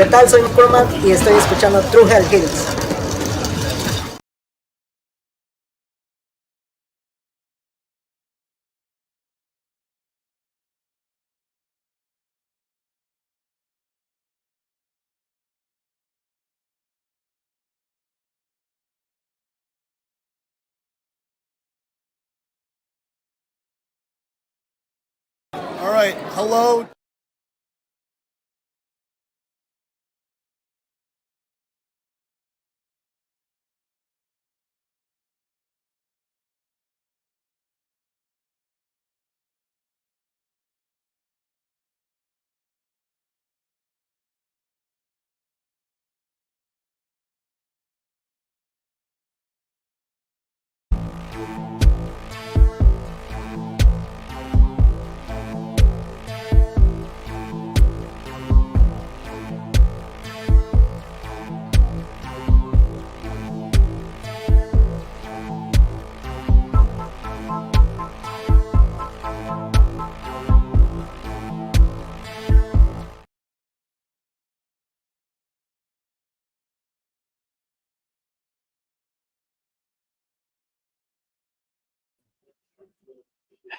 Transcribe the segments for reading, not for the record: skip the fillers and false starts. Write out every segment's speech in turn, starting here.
¿Qué tal? Soy McCormack y estoy escuchando Tru Heel Heat. All right, hello.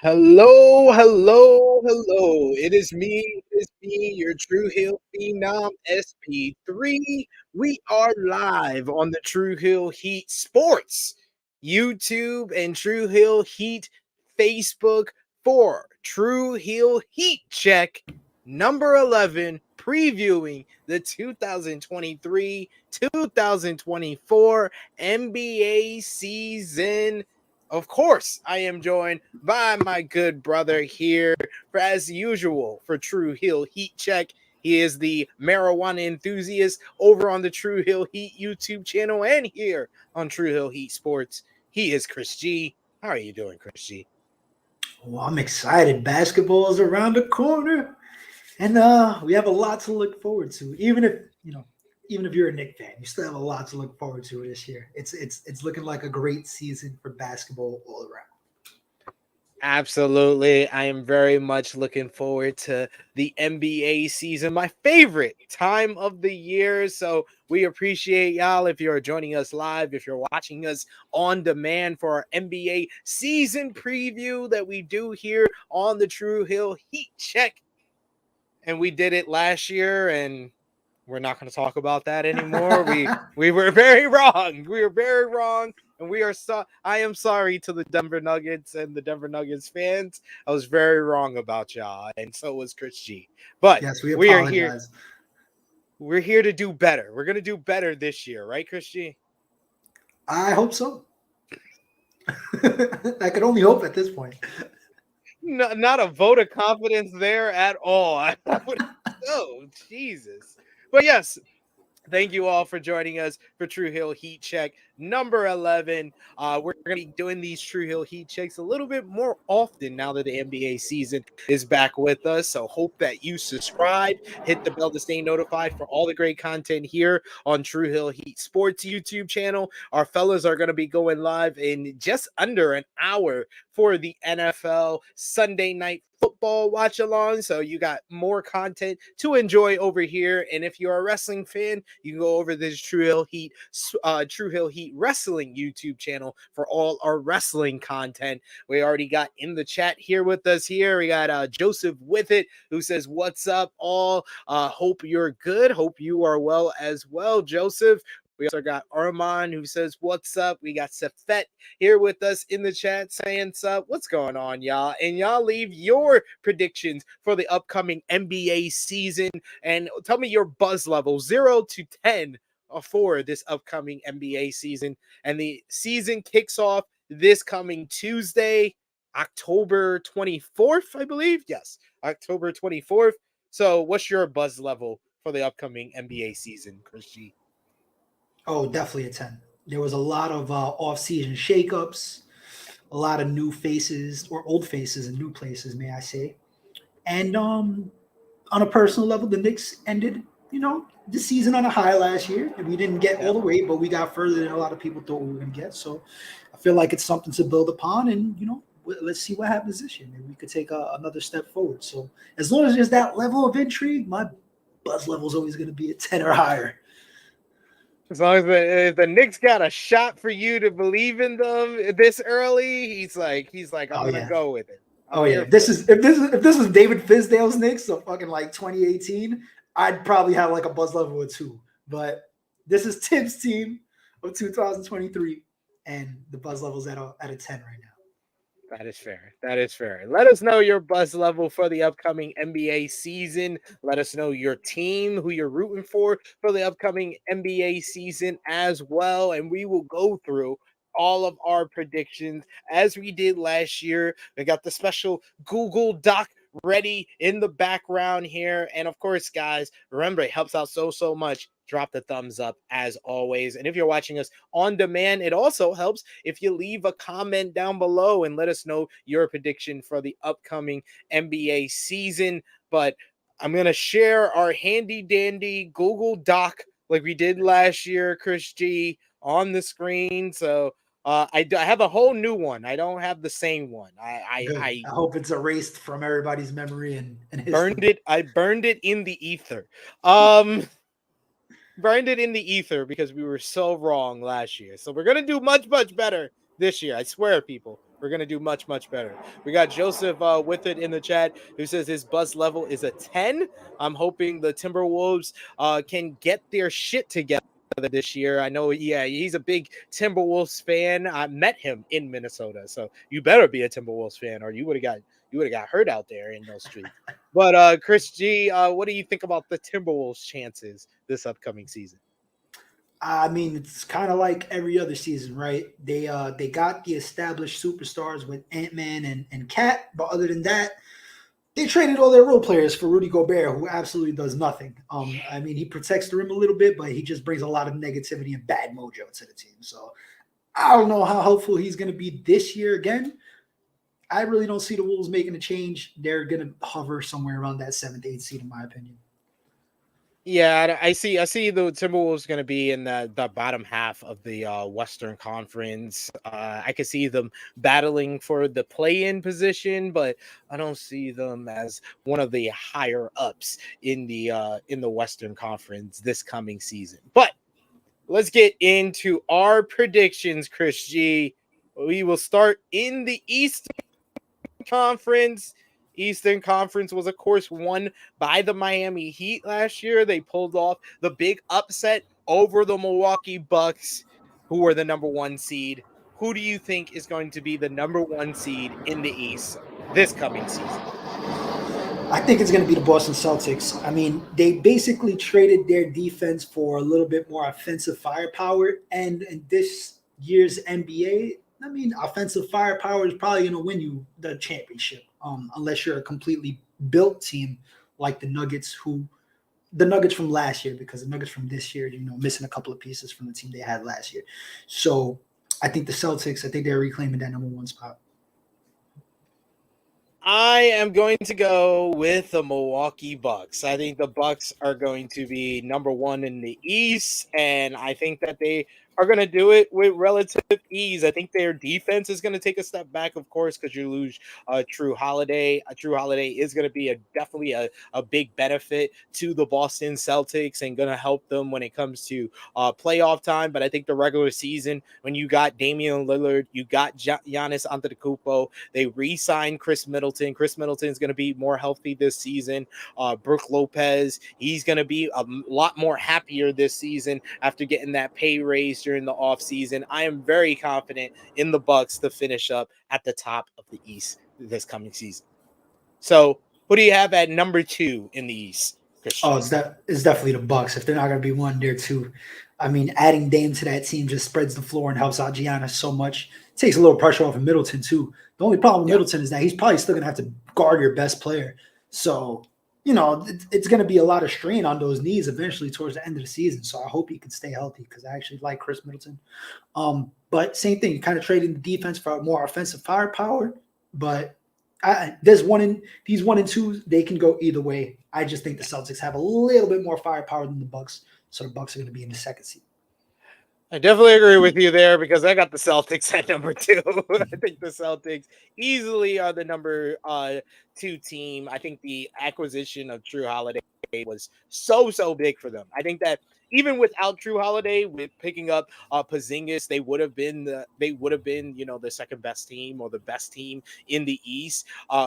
Hello. It is me, your True Hill Phenom SP3. We are live on the True Hill Heat Sports YouTube and True Hill Heat Facebook for True Hill Heat Check number 11, previewing the 2023-2024 NBA season. Of course, I am joined by my good brother here, as usual, for True Heel Heat Check. He is the marijuana enthusiast over on the True Heel Heat YouTube channel and here on True Heel Heat Sports. He is Chris G. How are you doing, Chris G? Well, I'm excited. Basketball is around the corner, and we have a lot to look forward to. Even if you're a Knicks fan, you still have a lot to look forward to this year. It's looking like a great season for basketball all around. Absolutely. I am very much looking forward to the NBA season, my favorite time of the year. So we appreciate y'all if you're joining us live, if you're watching us on demand for our NBA season preview that we do here on the True Hill Heat Check. And we did it last year, and we're not going to talk about that anymore. We were very wrong. We were very wrong. And I am sorry to the Denver Nuggets and the Denver Nuggets fans. I was very wrong about y'all, and so was Chris G. But Yes, we we are here. apologize. We're here to do better. We're going to do better this year, right, Chris G? I hope so. I could only hope at this point. No, not a vote of confidence there at all. Oh, Jesus. But yes, thank you all for joining us for True Hill Heat Check number 11. We're going to be doing these True Hill Heat Checks a little bit more often now that the NBA season is back with us. So hope that you subscribe, hit the bell to stay notified for all the great content here on True Hill Heat Sports YouTube channel. Our fellas are going to be going live in just under an hour for the NFL Sunday night football watch along. So you got more content to enjoy over here. And if you're a wrestling fan, you can go over this True Hill Heat Wrestling YouTube channel for all our wrestling content. We already got in the chat here with us here. We got Joseph with it, who says, "What's up, all? Hope you're good. Hope you are well as well, Joseph." We also got Armand, who says, "What's up?" We got Safet here with us in the chat saying, "Sup? What's going on, y'all?" And y'all leave your predictions for the upcoming NBA season and tell me your buzz level 0 to 10 for this upcoming NBA season. And the season kicks off this coming Tuesday, October 24th, I believe. Yes, October 24th. So what's your buzz level for the upcoming NBA season, Chris G? Oh, definitely a 10. There was a lot of off-season shakeups, a lot of new faces or old faces and new places, may I say. And on a personal level, the Knicks ended, the season on a high last year. And we didn't get all the way, but we got further than a lot of people thought we were going to get. So I feel like it's something to build upon. And, let's see what happens this year. Maybe we could take another step forward. So as long as there's that level of intrigue, my buzz level is always going to be a 10 or higher. As long as if the Knicks got a shot for you to believe in them this early, he's like, I'm gonna go with it. If this is David Fizdale's Knicks, so fucking like 2018, I'd probably have like a buzz level of 2. But this is Tim's team of 2023, and the buzz level's at a 10 right now. That is fair. That is fair. Let us know your buzz level for the upcoming NBA season. Let us know your team, who you're rooting for the upcoming NBA season as well. And we will go through all of our predictions as we did last year. We got the special Google Doc ready in the background here. And of course, guys, remember, it helps out so much. Drop the thumbs up as always. And if you're watching us on demand, it also helps if you leave a comment down below and let us know your prediction for the upcoming NBA season. But I'm going to share our handy dandy Google Doc like we did last year, Chris G, on the screen. So I have a whole new one. I don't have the same one. I hope it's erased from everybody's memory and burned it. I burned it in the ether. Burned it in the ether because we were so wrong last year. So we're gonna do much better this year. I swear, people. We're gonna do much better. We got Joseph with it in the chat who says his buzz level is a 10. I'm hoping the Timberwolves can get their shit together this year. I know, he's a big Timberwolves fan. I met him in Minnesota, so you better be a Timberwolves fan, or you would have got hurt out there in those streets. But Chris G, what do you think about the Timberwolves' chances this upcoming season? I mean, it's kind of like every other season, right? They got the established superstars with Ant-Man and Cat, but other than that, they traded all their role players for Rudy Gobert, who absolutely does nothing. I mean, he protects the rim a little bit, but he just brings a lot of negativity and bad mojo to the team. So I don't know how helpful he's going to be this year again. I really don't see the Wolves making a change. They're going to hover somewhere around that 7th, 8th seed, in my opinion. Yeah, I see the Timberwolves going to be in the bottom half of the Western Conference. I could see them battling for the play-in position, but I don't see them as one of the higher ups in the Western Conference this coming season. But let's get into our predictions, Chris G. We will start in the Eastern Conference. Eastern Conference was, of course, won by the Miami Heat last year. They pulled off the big upset over the Milwaukee Bucks, who were the number 1 seed. Who do you think is going to be the number 1 seed in the East this coming season? I think it's going to be the Boston Celtics. I mean, they basically traded their defense for a little bit more offensive firepower. And in this year's NBA, I mean, offensive firepower is probably going to win you the championship, unless you're a completely built team like the Nuggets from last year, because the Nuggets from this year, missing a couple of pieces from the team they had last year. So I think the Celtics, they're reclaiming that number 1 spot. I am going to go with the Milwaukee Bucks. I think the Bucks are going to be number 1 in the East, and I think that they are going to do it with relative ease. I think their defense is going to take a step back, of course, because you lose Tru Holiday. Tru Holiday is going to be definitely a big benefit to the Boston Celtics and going to help them when it comes to playoff time. But I think the regular season, when you got Damian Lillard, you got Giannis Antetokounmpo, they re-signed Chris Middleton. Chris Middleton is going to be more healthy this season. Brook Lopez, he's going to be a lot more happier this season after getting that pay raise during the offseason. I am very confident in the Bucks to finish up at the top of the East this coming season. So, who do you have at number 2 in the East, Christian? Oh, it's definitely the Bucks. If they're not going to be 1, they're 2. I mean, adding Dame to that team just spreads the floor and helps out Giannis so much. It takes a little pressure off of Middleton, too. The only problem with Middleton is that he's probably still going to have to guard your best player. So, it's going to be a lot of strain on those knees eventually towards the end of the season. So I hope he can stay healthy, because I actually like Chris Middleton. But same thing, kind of trading the defense for more offensive firepower. But these 1 and 2, they can go either way. I just think the Celtics have a little bit more firepower than the Bucks. So the Bucks are going to be in the 2nd seed. I definitely agree with you there, because I got the Celtics at number 2. I think the Celtics easily are the number 2 team. I think the acquisition of Tru Holiday Holiday was so big for them. I think that even without True Holiday, with picking up Porzingis, they would have been the second best team or the best team in the East.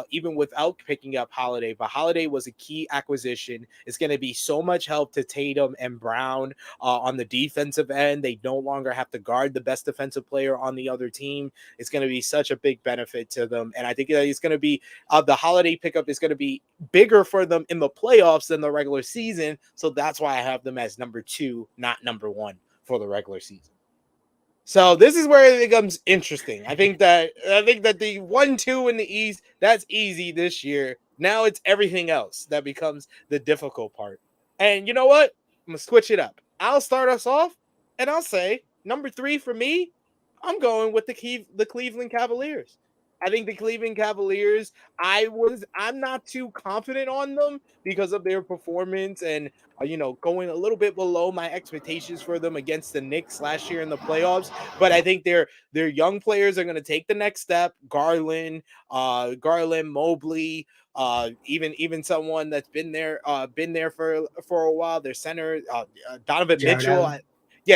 Even without picking up Holiday, but Holiday was a key acquisition. It's going to be so much help to Tatum and Brown on the defensive end. They no longer have to guard the best defensive player on the other team. It's going to be such a big benefit to them, and I think that it's going to be the Holiday pickup is going to be bigger for them in the playoffs than the regular season. So that's why I have them as number 2, not number 1 for the regular season. So this is where it becomes interesting. I think that the 1-2 in the East, that's easy this year. Now it's everything else that becomes the difficult part. And you know what? I'm gonna switch it up. I'll start us off, and I'll say number 3 for me. I'm going with the Cleveland Cavaliers. I think the Cleveland Cavaliers, I'm not too confident on them because of their performance and going a little bit below my expectations for them against the Knicks last year in the playoffs. But I think their young players are going to take the next step. Garland, Mobley, even someone that's been there for a while. Their center, Donovan Jared Mitchell. Allen.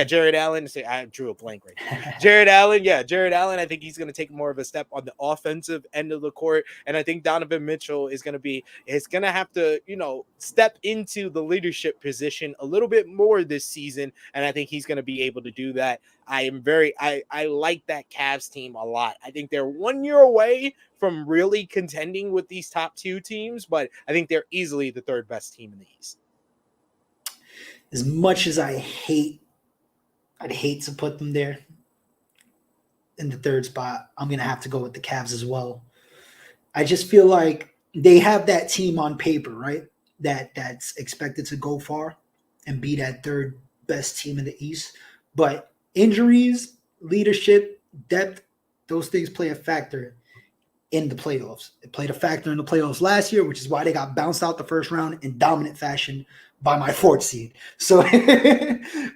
Jared Allen. I drew a blank right now. Jared Allen. I think he's going to take more of a step on the offensive end of the court, and I think Donovan Mitchell is going to have to step into the leadership position a little bit more this season, and I think he's going to be able to do that. I like that Cavs team a lot. I think they're 1 year away from really contending with these top 2 teams, but I think they're easily the 3rd best team in the East. As much as I'd hate to put them there in the 3rd spot, I'm going to have to go with the Cavs as well. I just feel like they have that team on paper, right? That's expected to go far and be that 3rd best team in the East. But injuries, leadership, depth, those things play a factor in the playoffs. It played a factor in the playoffs last year, which is why they got bounced out the first round in dominant fashion by my 4th seed. So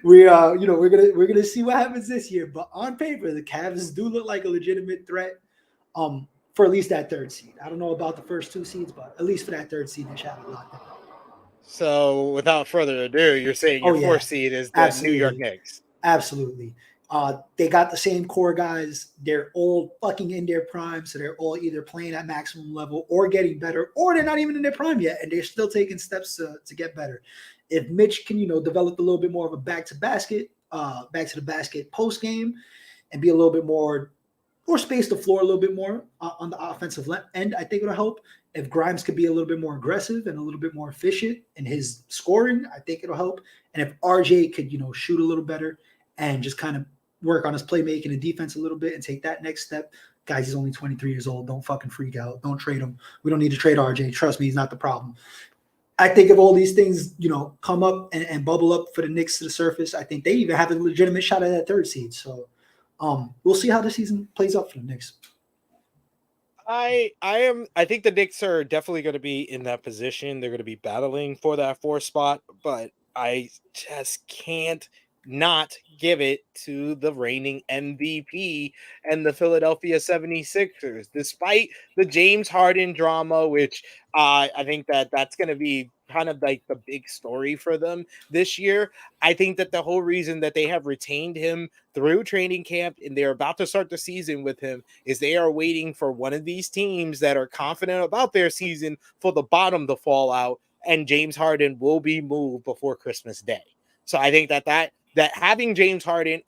we're gonna see what happens this year. But on paper, the Cavs do look like a legitimate threat for at least that 3rd seed. I don't know about the first 2 seeds, but at least for that 3rd seed, they should have it locked down. So without further ado, you're saying your 4th seed is the Absolutely. New York Knicks. Absolutely. They got the same core guys. They're all fucking in their prime, so they're all either playing at maximum level or getting better, or they're not even in their prime yet, and they're still taking steps to get better. If Mitch can, develop a little bit more of a back to the basket post game, and be a little bit more space the floor a little bit more on the offensive end, I think it'll help. If Grimes could be a little bit more aggressive and a little bit more efficient in his scoring, I think it'll help. And if RJ could, shoot a little better and just kind of work on his playmaking and defense a little bit and take that next step. Guys, he's only 23 years old. Don't fucking freak out. Don't trade him. We don't need to trade RJ. Trust me, he's not the problem. I think if all these things, come up and bubble up for the Knicks to the surface, I think they even have a legitimate shot at that 3rd seed. So we'll see how the season plays out for the Knicks. I think the Knicks are definitely going to be in that position. They're going to be battling for that 4th spot, but I just can't not give it to the reigning MVP and the Philadelphia 76ers, despite the James Harden drama, which I think that's going to be kind of like the big story for them this year. I think that the whole reason that they have retained him through training camp and they're about to start the season with him is they are waiting for one of these teams that are confident about their season for the bottom to fall out, and James Harden will be moved before Christmas Day. So I think that having a James Harden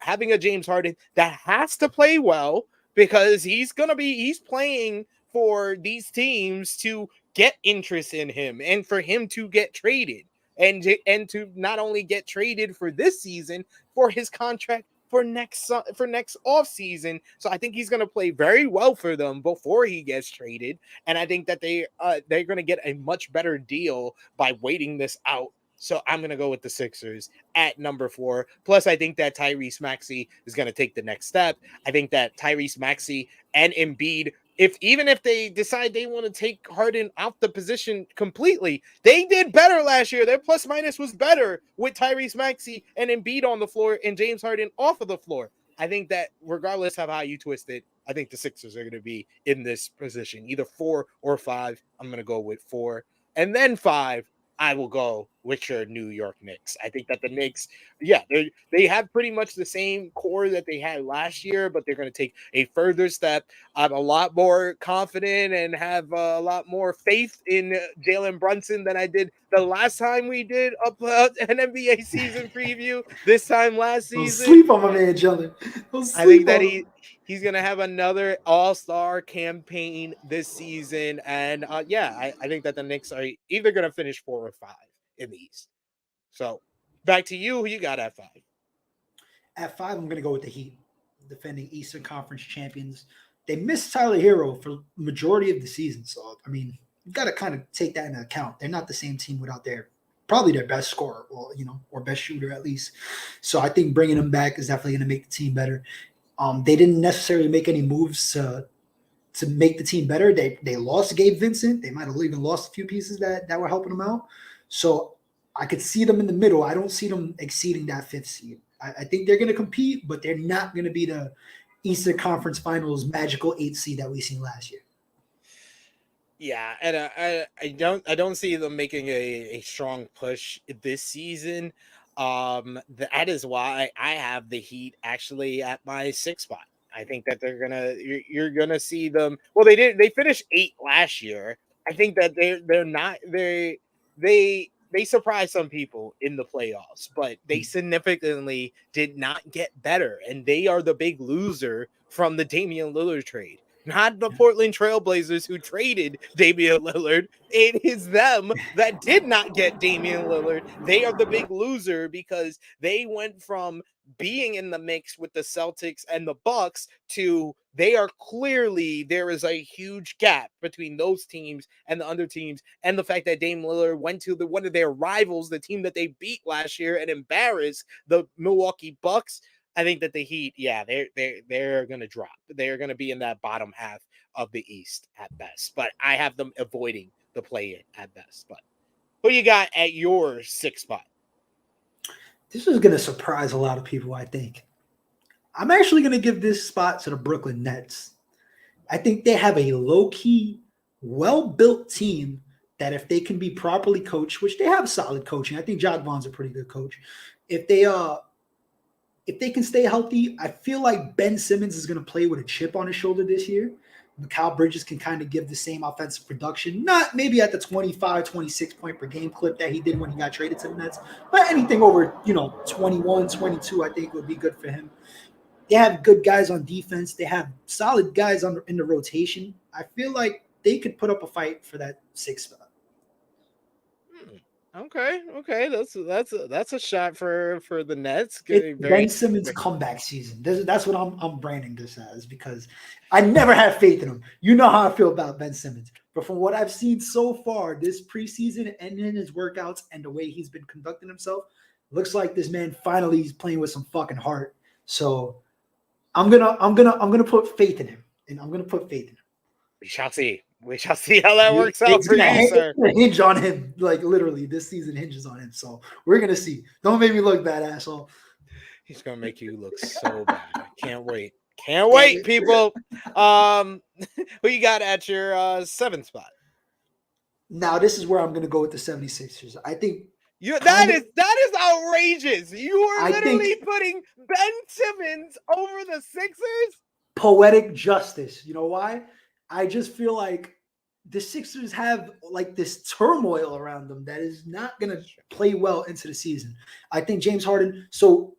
that has to play well, because he's playing for these teams to get interest in him and for him to get traded and to not only get traded for this season, for his contract for next off season. So I think he's going to play very well for them before he gets traded, and I think that they're going to get a much better deal by waiting this out. So I'm going to go with the Sixers at number 4. Plus, I think that Tyrese Maxey is going to take the next step. I think that Tyrese Maxey and Embiid, even if they decide they want to take Harden out the position completely, they did better last year. Their plus minus was better with Tyrese Maxey and Embiid on the floor and James Harden off of the floor. I think that regardless of how you twist it, I think the Sixers are going to be in this position, either 4 or 5. I'm going to go with 4. And then 5, I will go with your New York Knicks. I think that the Knicks, yeah, they have pretty much the same core that they had last year, but they're going to take a further step. I'm a lot more confident and have a lot more faith in Jalen Brunson than I did the last time we did an NBA season preview. This time last Don't season, sleep on my man, Jalen. Don't I think sleep that on him. he's gonna have another all-star campaign this season. And I think that the Knicks are either gonna finish 4 or 5 in the East. So back to you. Who you got at 5? At 5, I'm going to go with the Heat, defending Eastern Conference champions. They missed Tyler Hero for majority of the season. So, I mean, you got to kind of take that into account. They're not the same team without probably their best scorer, or best shooter at least. So I think bringing him back is definitely going to make the team better. They didn't necessarily make any moves to make the team better. They lost Gabe Vincent. They might have even lost a few pieces that were helping them out. So I could see them in the middle. I don't see them exceeding that 5th seed. I think they're going to compete, but they're not going to be the Eastern Conference Finals magical 8th seed that we seen last year. Yeah, and I don't see them making a strong push this season. That is why I have the Heat actually at my 6th spot. I think that you're gonna see them. Well, they finished 8 last year. I think that they surprised some people in the playoffs, but they significantly did not get better, and they are the big loser from the Damian Lillard trade. Not the Portland Trailblazers who traded Damian Lillard. It is them that did not get Damian Lillard. They are the big loser because they went from being in the mix with the Celtics and the Bucks to there is a huge gap between those teams and the other teams, and the fact that Dame Lillard went to one of their rivals, the team that they beat last year and embarrassed the Milwaukee Bucks. I think that the Heat, they're going to drop. They're going to be in that bottom half of the East at best. But I have them avoiding the play-in at best. But who you got at your 6th spot? This is going to surprise a lot of people, I think. I'm actually going to give this spot to the Brooklyn Nets. I think they have a low-key, well-built team that if they can be properly coached, which they have solid coaching. I think Jacque Vaughn's a pretty good coach. If they can stay healthy, I feel like Ben Simmons is going to play with a chip on his shoulder this year. Mikal Bridges can kind of give the same offensive production, not maybe at the 25, 26 point per game clip that he did when he got traded to the Nets, but anything over, 21, 22, I think would be good for him. They have good guys on defense. They have solid guys in the rotation. I feel like they could put up a fight for that 6th spot. Okay. That's a shot for the Nets. Ben Simmons comeback season. That's what I'm branding this as, because I never had faith in him. You know how I feel about Ben Simmons. But from what I've seen so far this preseason and in his workouts and the way he's been conducting himself, looks like this man finally is playing with some fucking heart. So I'm gonna put faith in him, and I'm gonna put faith in him. We shall see. We shall see how that works out for you, sir. It's gonna hinge on him. Like, literally, this season hinges on him. So we're gonna see. Don't make me look bad, asshole. He's gonna make you look so bad. I can't wait. Can't wait, people. Who you got at your 7th spot? Now, this is where I'm gonna go with the 76ers. I think that is outrageous. You are literally putting Ben Simmons over the Sixers. Poetic justice. You know why? I just feel like the Sixers have like this turmoil around them that is not going to play well into the season. I think James Harden. So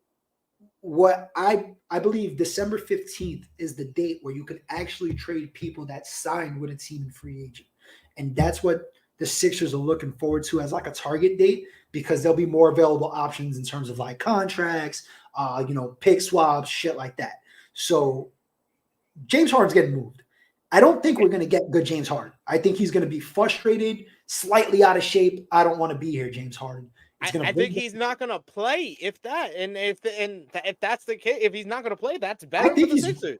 what I believe December 15th is the date where you can actually trade people that signed with a team in free agent. And that's what the Sixers are looking forward to as like a target date, because there'll be more available options in terms of like contracts, pick swaps, shit like that. So James Harden's getting moved. I don't think we're going to get good James Harden. I think he's going to be frustrated, slightly out of shape. I don't want to be here, James Harden. I think he's not going to play if that's the case. If he's not going to play, that's better for the Sixers.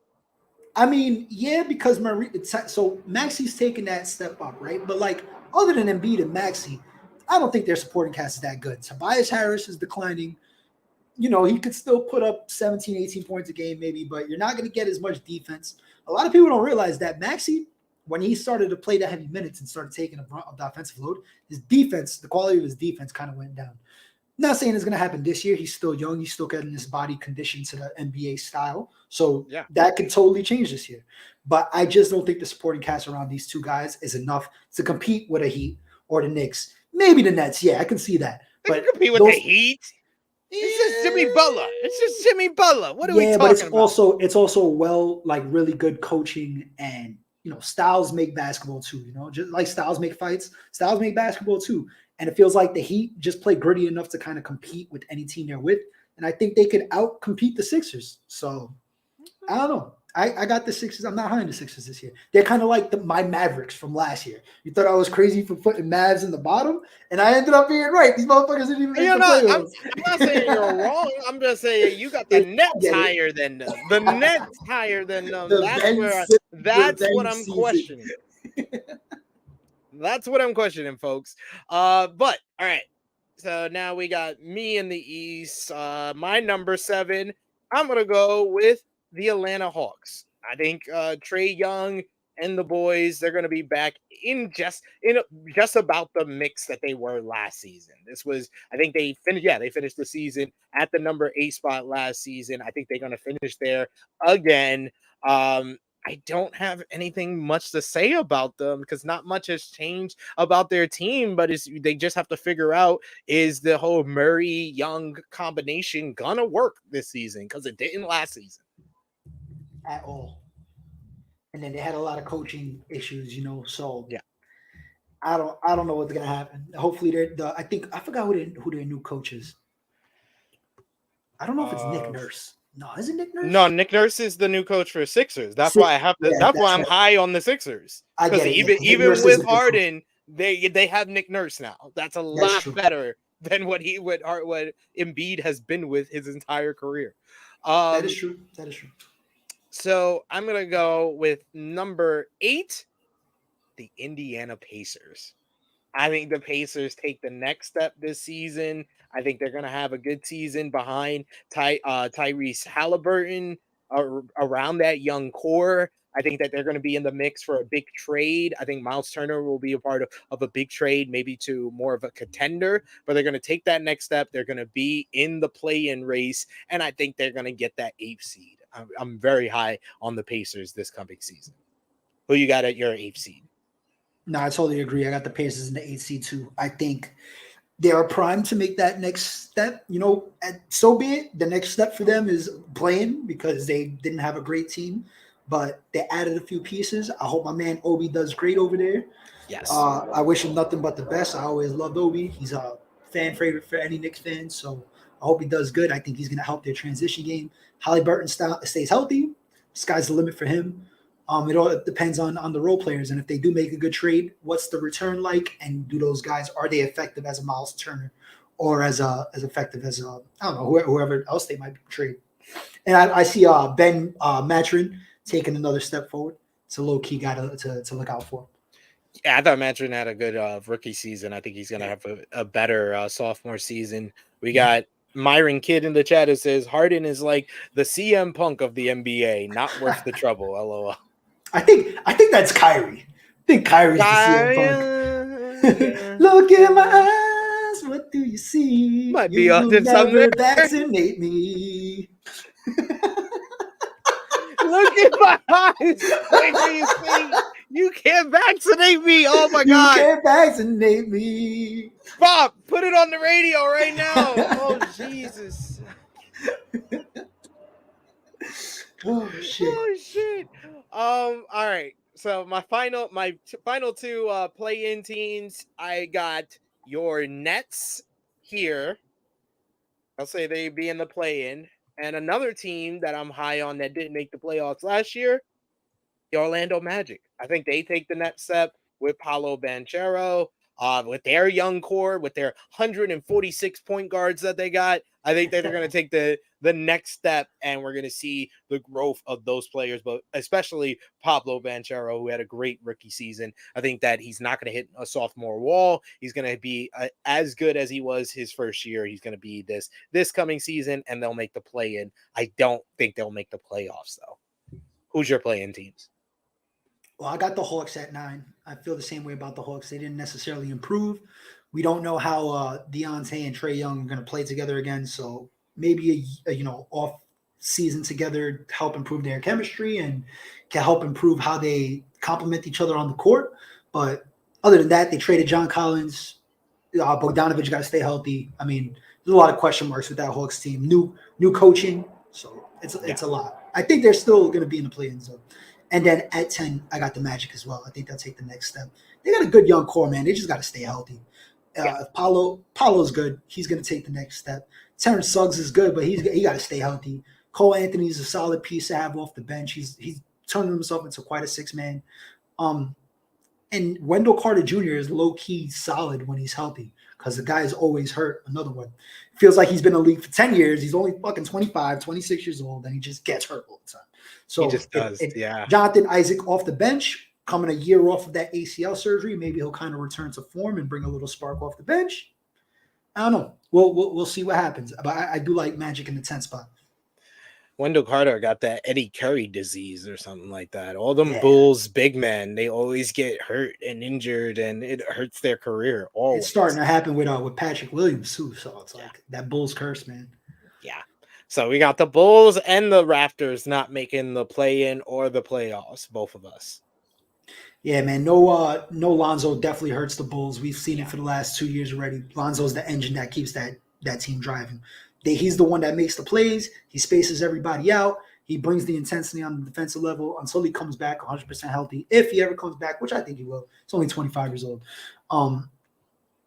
I mean, yeah, because Maxi's taking that step up, right? But like, other than Embiid and Maxi, I don't think their supporting cast is that good. Tobias Harris is declining. He could still put up 17, 18 points a game maybe, but you're not going to get as much defense. A lot of people don't realize that Maxi when he started to play the heavy minutes and started taking a brunt of the offensive load, his defense, the quality of his defense kind of went down. Not saying it's going to happen this year. He's still young. He's still getting his body conditioned to the NBA style. So that could totally change this year. But I just don't think the supporting cast around these two guys is enough to compete with a Heat or the Knicks. Maybe the Nets. Yeah, I can see that. But compete with the Heat. It's just Jimmy Butler. It's just Jimmy Butler. What are we talking about? It's also like really good coaching, and styles make basketball too. Just like styles make fights, styles make basketball too. And it feels like the Heat just play gritty enough to kind of compete with any team they're with. And I think they could out-compete the Sixers. So, I don't know. I got the Sixers. I'm not high on the Sixers this year. They're kind of like my Mavericks from last year. You thought I was crazy for putting Mavs in the bottom? And I ended up being right. These motherfuckers didn't even make the playoffs. I'm not saying you're wrong. I'm just saying you got the Nets higher than them. The Nets higher than them. That's what I'm questioning. That's what I'm questioning, folks. But all right. So now we got me in the East. My number 7. I'm gonna go with the Atlanta Hawks. I think Trae Young and the boys, they're gonna be back in just about the mix that they were last season. This was, I think they finished the season at the number 8 spot last season. I think they're gonna finish there again. I don't have anything much to say about them because not much has changed about their team, but they just have to figure out, is the whole Murray-Young combination gonna work this season? Because it didn't last season. At all. And then they had a lot of coaching issues, so yeah. I don't know what's gonna happen. Hopefully I forgot who their new coach is. I don't know if it's Nick Nurse. No, is it Nick Nurse? No, Nick Nurse is the new coach for Sixers. That's why I have to. Yeah, that's why I'm high on the Sixers. Because even with Harden, they have Nick Nurse now. That's a lot better than what Embiid has been with his entire career. That is true. So I'm gonna go with number 8, the Indiana Pacers. I think the Pacers take the next step this season. I think they're going to have a good season behind Tyrese Halliburton around that young core. I think that they're going to be in the mix for a big trade. I think Miles Turner will be a part of a big trade, maybe to more of a contender, but they're going to take that next step. They're going to be in the play-in race, and I think they're going to get that 8th seed. I'm very high on the Pacers this coming season. Who you got at your 8th seed? No, I totally agree. I got the Pacers in the 8th seed too. I think they are primed to make that next step. And so be it. The next step for them is playing because they didn't have a great team, but they added a few pieces. I hope my man Obi does great over there. Yes. I wish him nothing but the best. I always loved Obi. He's a fan favorite for any Knicks fan, so I hope he does good. I think he's going to help their transition game. Halliburton stays healthy. Sky's the limit for him. It all depends on the role players, and if they do make a good trade, what's the return like? And do those guys, are they effective as a Miles Turner or as effective as I don't know, whoever else they might trade? And I see Ben Mathurin taking another step forward. It's a low key guy to look out for. Yeah, I thought Mathurin had a good rookie season. I think he's going to have a better sophomore season. We got Myron Kidd in the chat who says Harden is like the CM Punk of the NBA, not worth the trouble. LOL. I think that's Kyrie. I think Kyrie's the CM Punk. Look in my eyes, what do you see? Might be you up will to something never there. vaccinate me. Look in my eyes. What do you see? You can't vaccinate me. Oh my God. You can't vaccinate me. Bob, put it on the radio right now. Oh Jesus. Oh shit. All right. So my final 2 play-in teams, I got your Nets here. I'll say they'd be in the play-in. And another team that I'm high on that didn't make the playoffs last year, the Orlando Magic. I think they take the next step with Paolo Banchero, with their young core, with their 146 point guards that they got. I think that they're going to take the next step, and we're going to see the growth of those players, but especially Pablo Banchero, who had a great rookie season. I think that he's not going to hit a sophomore wall. He's going to be as good as he was his first year. He's going to be this coming season, and they'll make the play-in. I don't think they'll make the playoffs, though. Who's your play-in teams? Well, I got the Hawks at 9. I feel the same way about the Hawks. They didn't necessarily improve. We don't know how Deontay and Trae Young are going to play together again. So maybe off season together help improve their chemistry and can help improve how they complement each other on the court. But other than that, they traded John Collins. Bogdanovich got to stay healthy. I mean, there's a lot of question marks with that Hawks team. New coaching, so it's a lot. I think they're still going to be in the play-in zone. And then at 10, I got the Magic as well. I think they'll take the next step. They got a good young core, man. They just got to stay healthy. Paulo's good. He's going to take the next step. Terrence Suggs is good, but he got to stay healthy. Cole Anthony's a solid piece to have off the bench. He's turning himself into quite a six-man. And Wendell Carter Jr. is low-key solid when he's healthy because the guy is always hurt. Another one. Feels like he's been in the league for 10 years. He's only fucking 25, 26 years old, and he just gets hurt all the time. So he just does, yeah. Jonathan Isaac off the bench, coming a year off of that ACL surgery, maybe he'll kind of return to form and bring a little spark off the bench. I don't know. We'll see what happens. But I do like Magic in the 10th spot. Wendell Carter got that Eddie Curry disease or something like that. All them Bulls big men, they always get hurt and injured, and it hurts their career. Always. It's starting to happen with Patrick Williams too. So it's like that Bulls curse, man. Yeah. So we got the Bulls and the Raptors not making the play-in or the playoffs, both of us. Yeah, man. No Lonzo definitely hurts the Bulls. We've seen it for the last 2 years already. Lonzo's the engine that keeps that team driving. He's the one that makes the plays. He spaces everybody out. He brings the intensity on the defensive level until he comes back 100% healthy. If he ever comes back, which I think he will. It's only 25 years old.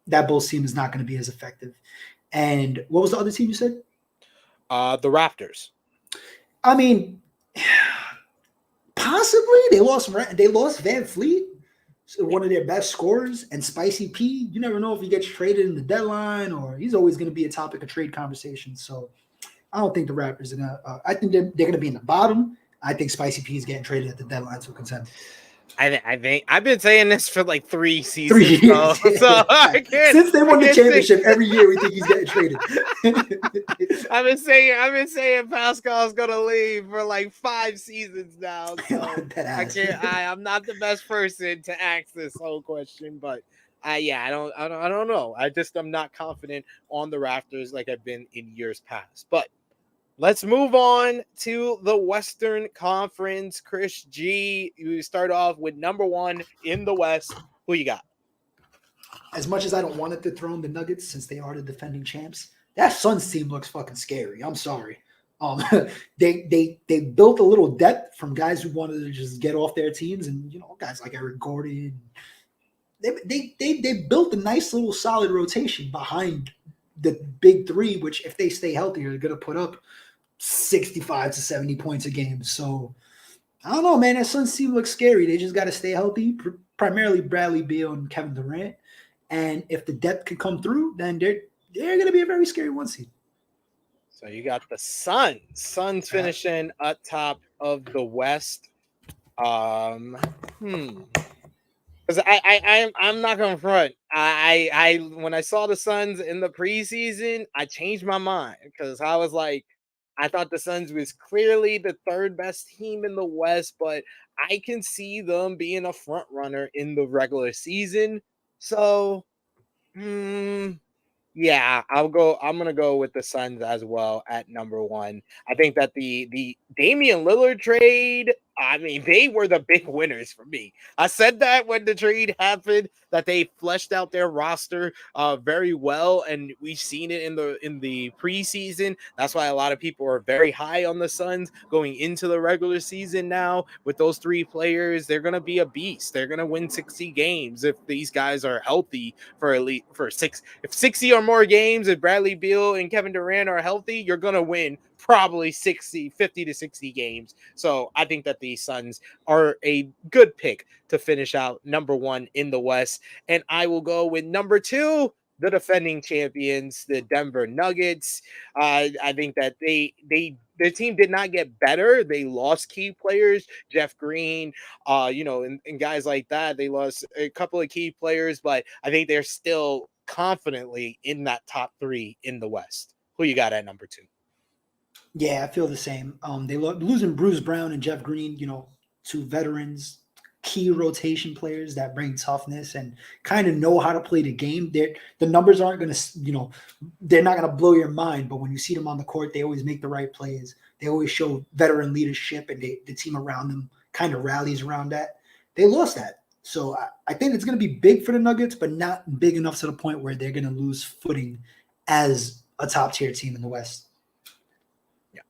That Bulls team is not going to be as effective. And what was the other team you said? The Raptors. I mean, possibly they lost Van Fleet, one of their best scorers, and Spicy P. You never know if he gets traded in the deadline, or he's always going to be a topic of trade conversation. So I don't think the Raptors are going to. I think they're going to be in the bottom. I think Spicy P is getting traded at the deadline to a contender. I think I've been saying this for like 3 seasons. 3 years. So I can't, since they won the championship, every year we think he's getting traded. I've been saying Pascal's gonna leave for like 5 seasons now. So I'm not the best person to ask this whole question, but I don't know. I'm not confident on the Raptors like I've been in years past. But let's move on to the Western Conference. Chris G, you start off with number 1 in the West. Who you got? As much as I don't want it to throw in the Nuggets since they are the defending champs, that Suns team looks fucking scary. I'm sorry. They built a little depth from guys who wanted to just get off their teams, and guys like Eric Gordon. They built a nice little solid rotation behind the big three, which if they stay healthy are going to put up 65 to 70 points a game. So I don't know, man. That Suns team looks scary. They just got to stay healthy, primarily Bradley Beal and Kevin Durant. And if the depth can come through, then they're going to be a very scary 1 seed. So you got the Suns. Suns finishing up top of the West. Because I'm not gonna front. I when I saw the Suns in the preseason, I changed my mind because I was like, I thought the Suns was clearly the 3rd best team in the West, but I can see them being a front runner in the regular season. So, yeah, I'm gonna go with the Suns as well at number 1. I think that the Damian Lillard trade, I mean, they were the big winners for me. I said that when the trade happened, that they fleshed out their roster very well, and we've seen it in the preseason. That's why a lot of people are very high on the Suns going into the regular season now. With those 3 players, they're gonna be a beast. They're gonna win 60 games if these guys are healthy for at least if 60 or more games. If Bradley Beal and Kevin Durant are healthy, you're gonna win probably 50 to 60 games. So I think that the Suns are a good pick to finish out number 1 in the West. And I will go with number 2, the defending champions, the Denver Nuggets. I think that their team did not get better. They lost key players, Jeff Green, and guys like that. They lost a couple of key players, but I think they're still confidently in that top 3 in the West. Who you got at number 2? Yeah, I feel the same. They losing Bruce Brown and Jeff Green, 2 veterans, key rotation players that bring toughness and kind of know how to play the game. The numbers aren't going to, they're not going to blow your mind, but when you see them on the court, they always make the right plays. They always show veteran leadership, and the team around them kind of rallies around that. They lost that. So I think it's going to be big for the Nuggets, but not big enough to the point where they're going to lose footing as a top tier team in the West. Yeah.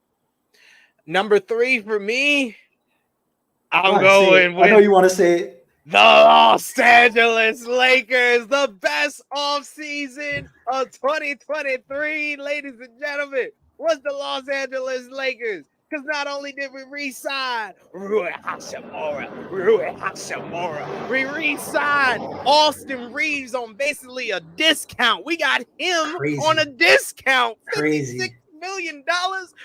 Number 3 for me, I'm Right, going with I know you want to say it. The Los Angeles Lakers, the best offseason of 2023, ladies and gentlemen, was the Los Angeles Lakers. Because not only did we re-sign Rui Hachimura, we re-signed Austin Reeves on basically a discount. We got him on a discount. $56 million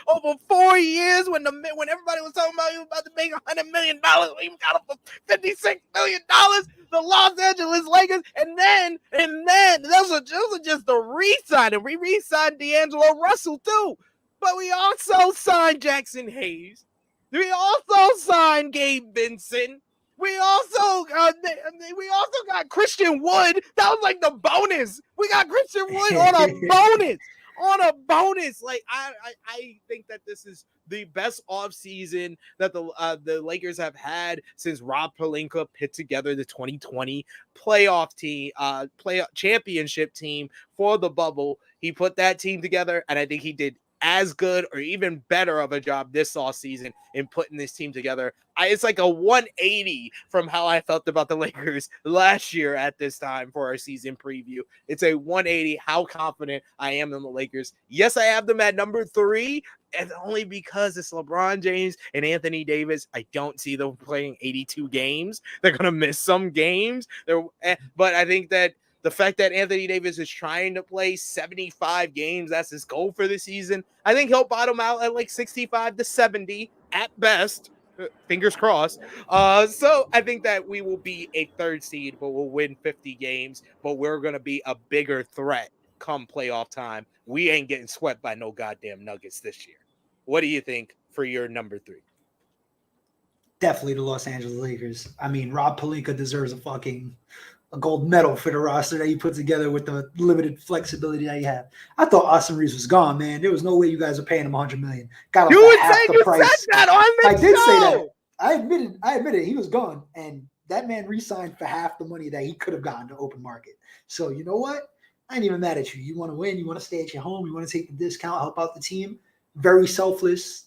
over 4 years when everybody was talking about he was about to make $100 million. We got him for $56 million. The Los Angeles Lakers, and then those are just the re-sign, and we re-signed D'Angelo Russell too. But we also signed Jackson Hayes. We also signed Gabe Vincent. We also got Christian Wood. That was like the bonus. We got Christian Wood on a bonus. Like I think that this is the best offseason that the Lakers have had since Rob Pelinka put together the 2020 playoff team, playoff championship team for the bubble. He put that team together, and I think he did as good or even better of a job this offseason in putting this team together. It's like a 180 from how I felt about the Lakers last year at this time for our season preview. It's a 180 how confident I am in the Lakers. Yes, I have them at number 3, and only because it's LeBron James and Anthony Davis. I don't see them playing 82 games. They're going to miss some games. But I think that the fact that Anthony Davis is trying to play 75 games, that's his goal for the season. I think he'll bottom out at like 65 to 70 at best. Fingers crossed. So I think that we will be a 3rd seed, but we'll win 50 games. But we're going to be a bigger threat come playoff time. We ain't getting swept by no goddamn Nuggets this year. What do you think for your number 3? Definitely the Los Angeles Lakers. I mean, Rob Pelinka deserves a gold medal for the roster that he put together with the limited flexibility that he had. I thought Austin Reeves was gone, man. There was no way you guys were paying him $100 million. Got him for half the price. Said that on the I did show. say that. I admitted he was gone, and that man re-signed for half the money that he could have gotten to open market. So you know what? I ain't even mad at you. You want to win. You want to stay at your home. You want to take the discount, help out the team. Very selfless,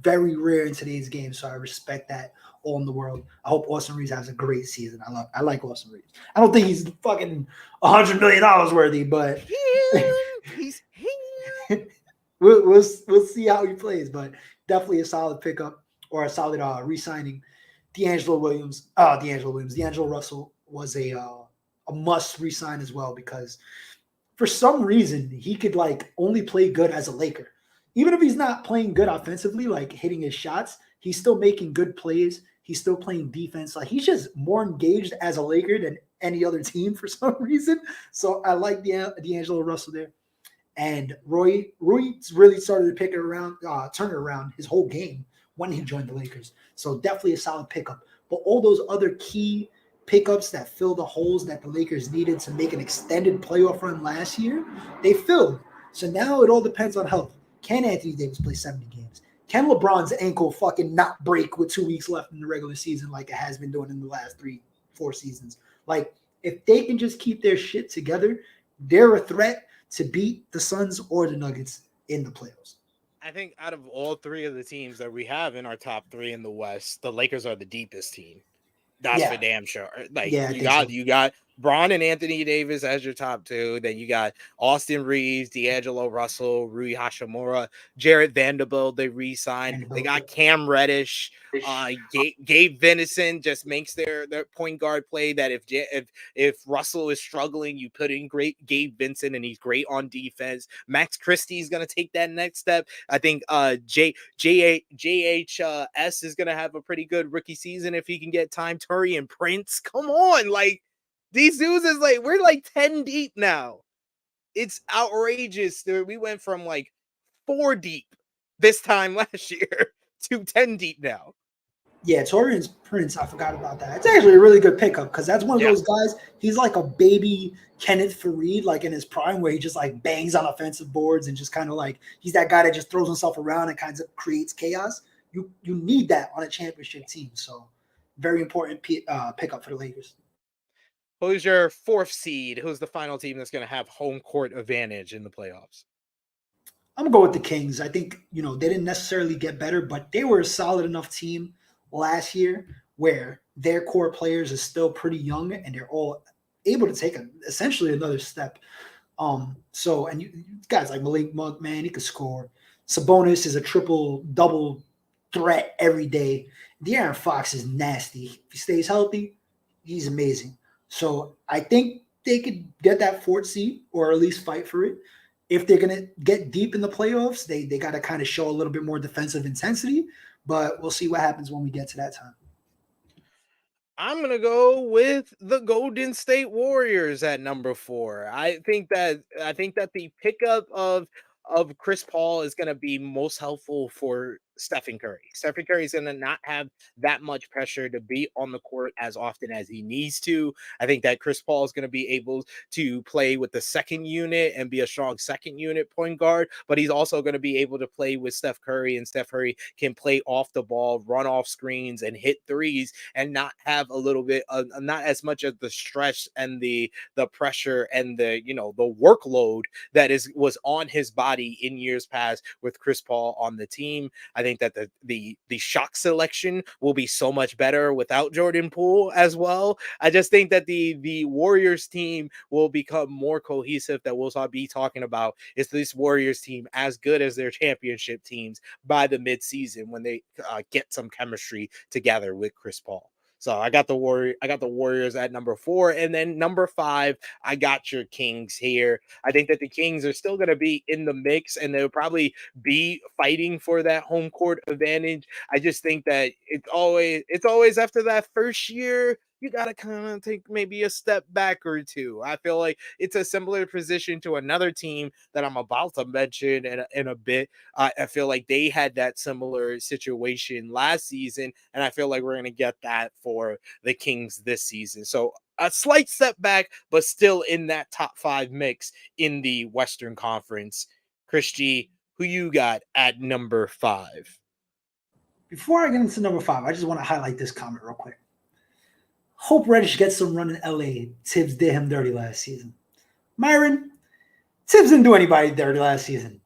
very rare in today's game. So I respect that all in the world. I hope Austin Reeves has a great season. I like Austin Reeves. I don't think he's fucking $100 million worthy, but we'll see how he plays. But definitely a solid pickup or a solid re-signing. D'Angelo Russell was a must re-sign as well, because for some reason he could like only play good as a Laker. Even if he's not playing good offensively, like hitting his shots, he's still making good plays. He's still playing defense. Like he's just more engaged as a Laker than any other team for some reason. So I like D'Angelo Russell there. And Rui really started to turn it around his whole game when he joined the Lakers. So definitely a solid pickup. But all those other key pickups that fill the holes that the Lakers needed to make an extended playoff run last year, they filled. So now it all depends on health. Can Anthony Davis play 70 games? Can LeBron's ankle fucking not break with 2 weeks left in the regular season like it has been doing in the last 3-4 seasons? Like, if they can just keep their shit together, they're a threat to beat the Suns or the Nuggets in the playoffs. I think out of all 3 of the teams that we have in our top 3 in the West, the Lakers are the deepest team. That's for damn sure. Like you got Bron and Anthony Davis as your top 2. Then you got Austin Reeves, D'Angelo Russell, Rui Hachimura, Jarrett Vanderbilt. They re-signed. They got Cam Reddish. Gabe Vincent just makes their point guard play. That if Russell is struggling, you put in great Gabe Vincent, and he's great on defense. Max Christie is gonna take that next step. I think JHS is gonna have a pretty good rookie season if he can get time. Curry and Prince, come on, like these dudes is like we're like 10 deep now. It's outrageous. We went from like 4 deep this time last year to 10 deep now. Yeah, Torian Prince, I forgot about that. It's actually a really good pickup because that's one of Yeah. those guys. He's like a baby Kenneth Faried, like in his prime, where he just like bangs on offensive boards and just kind of like he's that guy that just throws himself around and kind of creates chaos. You need that on a championship team. So very important pickup for the Lakers. Who's your fourth seed? Who's the final team that's going to have home court advantage in the playoffs? I'm gonna go with the Kings. I think they didn't necessarily get better, but they were a solid enough team last year where their core players is still pretty young and they're all able to take essentially another step. So and you guys like Malik Monk, man, he could score. Sabonis is a triple double threat every day. De'Aaron Fox is nasty. If he stays healthy, he's amazing. So I think they could get that fourth seed or at least fight for it. If they're going to get deep in the playoffs, they got to kind of show a little bit more defensive intensity, but we'll see what happens when we get to that time. I'm going to go with the Golden State Warriors at number 4. I think that the pickup of Chris Paul is going to be most helpful for Stephen Curry. Stephen Curry is going to not have that much pressure to be on the court as often as he needs to. I think that Chris Paul is going to be able to play with the second unit and be a strong second unit point guard, but he's also going to be able to play with Steph Curry, and Steph Curry can play off the ball, run off screens, and hit threes, and not have a little bit of not as much of the stress and the pressure and the the workload that was on his body in years past with Chris Paul on the team. I think that the shot selection will be so much better without Jordan Poole as well. I just think that the Warriors team will become more cohesive. That we'll be talking about is this Warriors team as good as their championship teams by the midseason when they get some chemistry together with Chris Paul. So I got the Warriors at number 4, and then number 5, I got your Kings here. I think that the Kings are still going to be in the mix, and they'll probably be fighting for that home court advantage. I just think that it's always after that first year, you got to kind of take maybe a step back or two. I feel like it's a similar position to another team that I'm about to mention in a bit. I feel like they had that similar situation last season, and I feel like we're going to get that for the Kings this season. So a slight step back, but still in that top 5 mix in the Western Conference. Chris G, who you got at number 5? Before I get into number 5, I just want to highlight this comment real quick. Hope Reddish gets some run in LA. Tibbs did him dirty last season. Myron, Tibbs didn't do anybody dirty last season.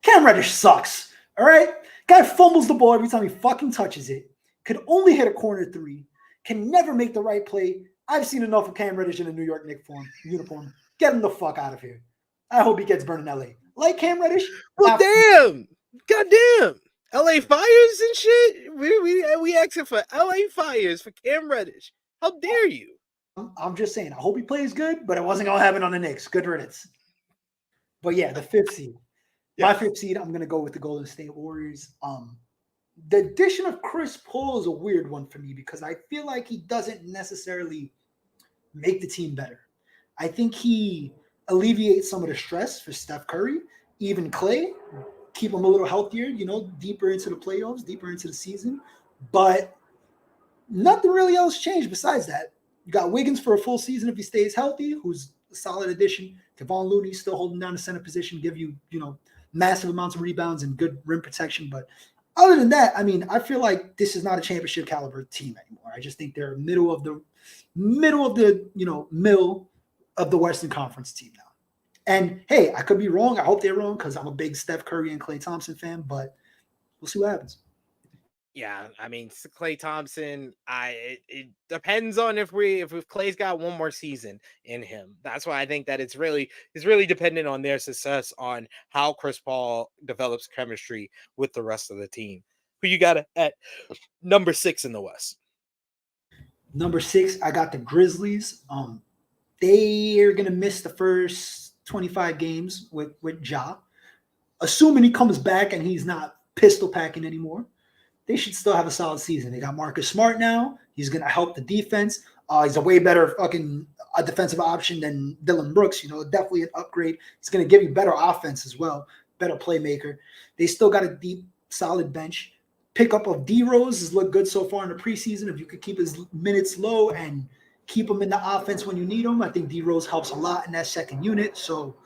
Cam Reddish sucks. All right? Guy fumbles the ball every time he fucking touches it. Could only hit a corner 3. Can never make the right play. I've seen enough of Cam Reddish in a New York Knicks uniform. Get him the fuck out of here. I hope he gets burned in LA. Like Cam Reddish. Well, damn. Goddamn. LA Fires and shit. We asking for LA Fires for Cam Reddish. How dare you? I'm just saying. I hope he plays good, but it wasn't going to happen on the Knicks. Good riddance. But yeah, the 5th seed. Yeah. My 5th seed, I'm going to go with the Golden State Warriors. The addition of Chris Paul is a weird one for me because I feel like he doesn't necessarily make the team better. I think he alleviates some of the stress for Steph Curry, even Clay, keep him a little healthier, deeper into the playoffs, deeper into the season. But nothing really else changed besides that. You got Wiggins for a full season if he stays healthy, who's a solid addition. Kevon Looney still holding down the center position, give you, massive amounts of rebounds and good rim protection. But other than that, I feel like this is not a championship caliber team anymore. I just think they're middle of the mill of the Western Conference team now. And hey, I could be wrong. I hope they're wrong because I'm a big Steph Curry and Klay Thompson fan, but we'll see what happens. Yeah, Klay Thompson, it depends on if Klay's got one more season in him. That's why I think that it's really dependent on their success on how Chris Paul develops chemistry with the rest of the team. Who you got at number 6 in the West? Number 6, I got the Grizzlies. They are gonna miss the first 25 games with Ja. Assuming he comes back and he's not pistol packing anymore, they should still have a solid season. They got Marcus Smart now. He's going to help the defense. He's a way better defensive option than Dylan Brooks. Definitely an upgrade. It's going to give you better offense as well, better playmaker. They still got a deep, solid bench. pickup of D Rose has looked good so far in the preseason. If you could keep his minutes low and keep him in the offense when you need him, I think D Rose helps a lot in that second unit. So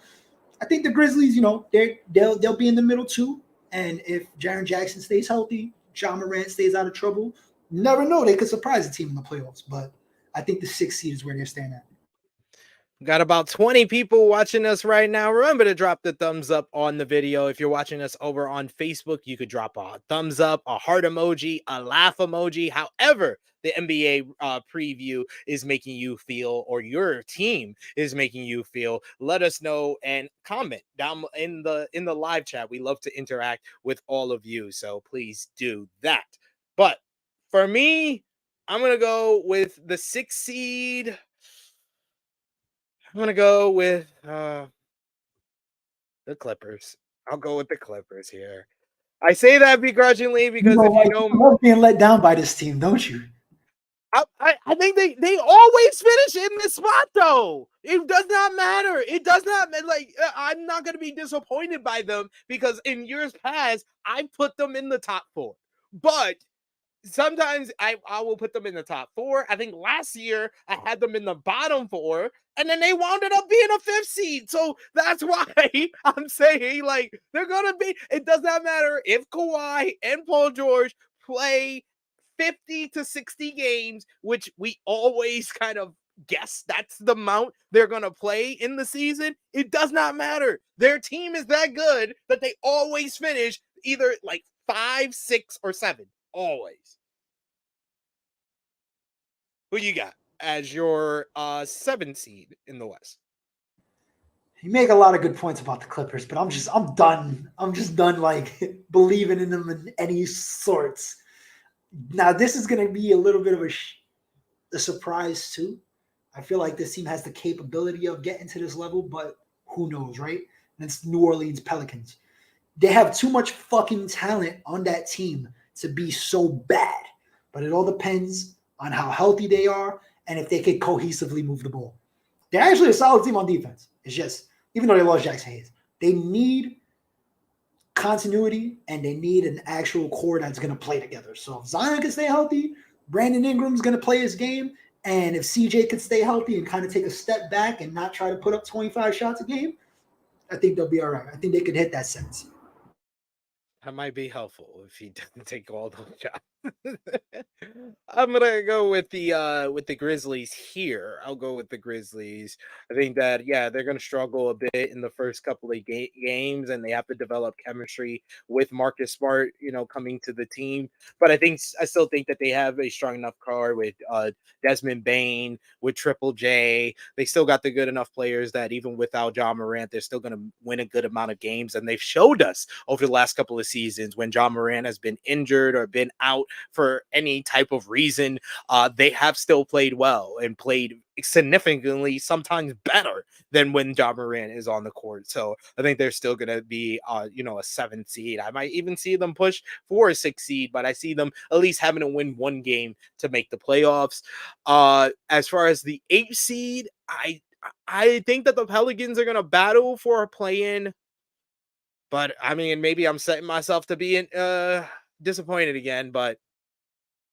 I think the Grizzlies, they'll be in the middle too. And if Jaren Jackson stays healthy, John Morant stays out of trouble, you never know, they could surprise a team in the playoffs. But I think the 6th seed is where they're standing at. Got about 20 people watching us right now. Remember to drop the thumbs up on the video. If you're watching us over on Facebook, you could drop a thumbs up, a heart emoji, a laugh emoji, however the NBA preview is making you feel, or your team is making you feel. Let us know and comment down in the live chat. We love to interact with all of you, so please do that. But for me, I'm gonna go with the 6th seed. I'm gonna go with the Clippers. I'll go with the Clippers here. I say that begrudgingly because You love being let down by this team, don't you? I think they always finish in this spot though. It does not matter. It does not like I'm not gonna be disappointed by them because in years past I put them in the top 4, but sometimes I will put them in the top 4. I think last year I had them in the bottom 4, and then they wound up being a 5th seed. So that's why I'm saying like they're gonna be. It does not matter if Kawhi and Paul George play 50 to 60 games, which we always kind of guess that's the amount they're gonna play in the season. It does not matter. Their team is that good that they always finish either like 5, 6, or 7. Always. Who you got as your 7th seed in the West? You make a lot of good points about the Clippers, but I'm done. I'm just done like believing in them in any sorts. Now this is going to be a little bit of a surprise too. I feel like this team has the capability of getting to this level, but who knows, right? And it's New Orleans Pelicans. They have too much fucking talent on that team to be so bad. But it all depends on how healthy they are and if they can cohesively move the ball. They're actually a solid team on defense. It's just, even though they lost Jackson Hayes, they need continuity and they need an actual core that's going to play together. So if Zion can stay healthy, Brandon Ingram's going to play his game. And if CJ could stay healthy and kind of take a step back and not try to put up 25 shots a game, I think they'll be all right. I think they could hit that sentence. That might be helpful if he doesn't take all those shots. I'm gonna go with the Grizzlies here. I'll go with the Grizzlies. I think that they're gonna struggle a bit in the first couple of games, and they have to develop chemistry with Marcus Smart, coming to the team. But I still think that they have a strong enough car with Desmond Bane, with Triple J. They still got the good enough players that even without John Morant, they're still gonna win a good amount of games, and they've showed us over the last couple of seasons when John Morant has been injured or been out for any type of reason, they have still played well and played significantly, sometimes better than when John Morant is on the court. So I think they're still going to be, a 7th seed. I might even see them push for a 6th seed, but I see them at least having to win one game to make the playoffs. As far as the 8th seed, I think that the Pelicans are going to battle for a play-in. But I mean, maybe I'm setting myself to be disappointed again, but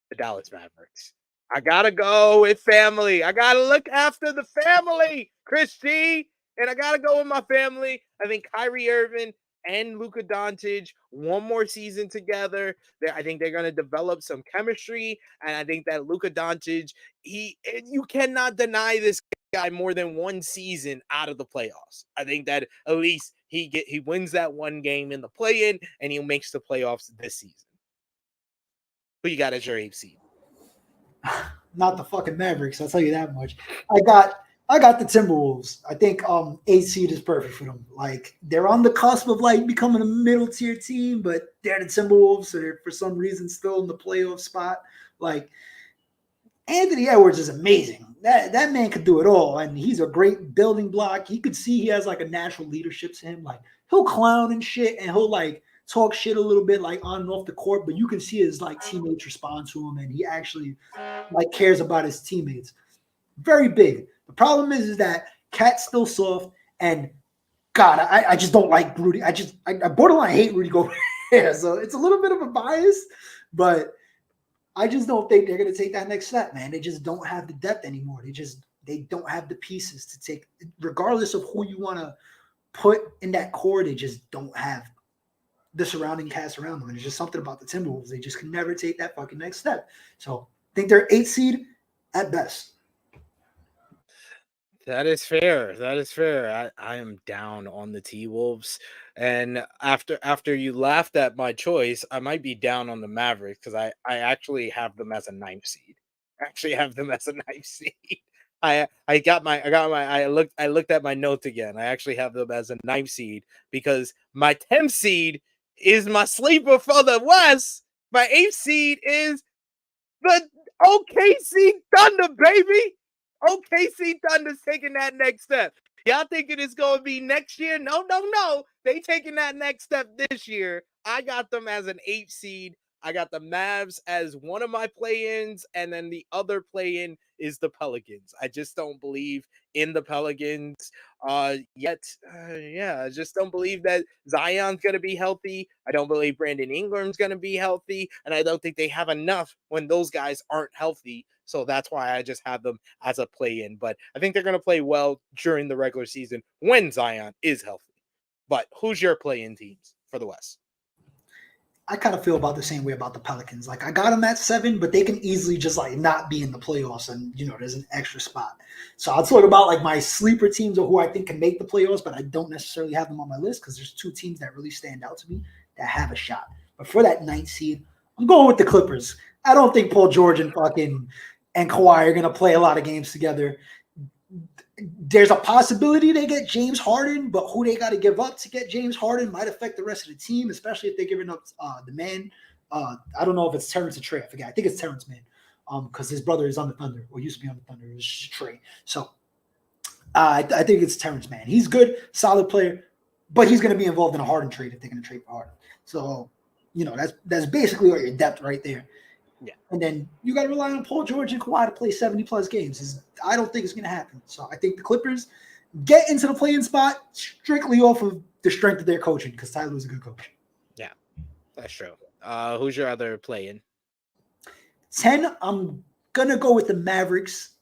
the Dallas Mavericks. I gotta go with family. I gotta look after the family, Chris G. And I gotta go with my family. I think Kyrie Irving and Luka Doncic, one more season together. I think they're gonna develop some chemistry. And I think that Luka Doncic, you cannot deny this guy more than one season out of the playoffs. I think that at least he wins that one game in the play-in and he makes the playoffs this season. Who you got as your 8th seed? Not the fucking Mavericks, I'll tell you that much. I got the Timberwolves. I think 8th seed is perfect for them. Like they're on the cusp of like becoming a middle tier team, but they're the Timberwolves, so they're for some reason still in the playoff spot. Like Anthony Edwards is amazing. That man could do it all, and he's a great building block. You could see he has like a natural leadership to him. Like he'll clown and shit, and he'll like talk shit a little bit like on and off the court, but you can see his like teammates respond to him, and he actually like cares about his teammates. Very big. The problem is that Cat's still soft, and God, I just don't like Rudy. I borderline hate Rudy Gobert. So it's a little bit of a bias, But I just don't think they're going to take that next step, man. They just don't have the depth anymore. They don't have the pieces to take, regardless of who you want to put in that core. They just don't have the surrounding cast around them. And it's just something about the Timberwolves. They just can never take that fucking next step. So I think they're 8 seed at best. That is fair. That is fair. I am down on the T-Wolves. And after you laughed at my choice, I might be down on the Mavericks because I actually have them as a 9th seed. I actually have them as a 9th seed. I looked at my notes again. I actually have them as a 9th seed because my 10th seed is my sleeper for the West. My 8th seed is the OKC Thunder, baby. OKC Thunder's taking that next step. Y'all thinking it's going to be next year? No. They taking that next step this year. I got them as an 8 seed. I got the Mavs as one of my play-ins, and then the other play-in is the Pelicans. I just don't believe in the Pelicans yet. I just don't believe that Zion's going to be healthy. I don't believe Brandon Ingram's going to be healthy, and I don't think they have enough when those guys aren't healthy. So that's why I just have them as a play-in. But I think they're going to play well during the regular season when Zion is healthy. But who's your play-in teams for the West? I kind of feel about the same way about the Pelicans. Like I got them at 7, but they can easily just like not be in the playoffs, and there's an extra spot. So I'll talk about like my sleeper teams or who I think can make the playoffs, but I don't necessarily have them on my list because there's 2 teams that really stand out to me that have a shot. But for that 9th seed, I'm going with the Clippers. I don't think Paul George and Kawhi are going to play a lot of games together. There's a possibility they get James Harden, but who they got to give up to get James Harden might affect the rest of the team, especially if they're giving up the man. I don't know if it's Terrence or Trey. I forget. I think it's Terrence, man, because his brother is on the Thunder, or used to be on the Thunder. It was Trey. So I think it's Terrence, man. He's good, solid player, but he's going to be involved in a Harden trade if they're going to trade for Harden. So, that's basically all your depth right there. Yeah. And then you got to rely on Paul George and Kawhi to play 70-plus games. I don't think it's going to happen. So I think the Clippers get into the play-in spot strictly off of the strength of their coaching because Tyler's a good coach. Yeah, that's true. Who's your other play-in? 10, I'm going to go with the Mavericks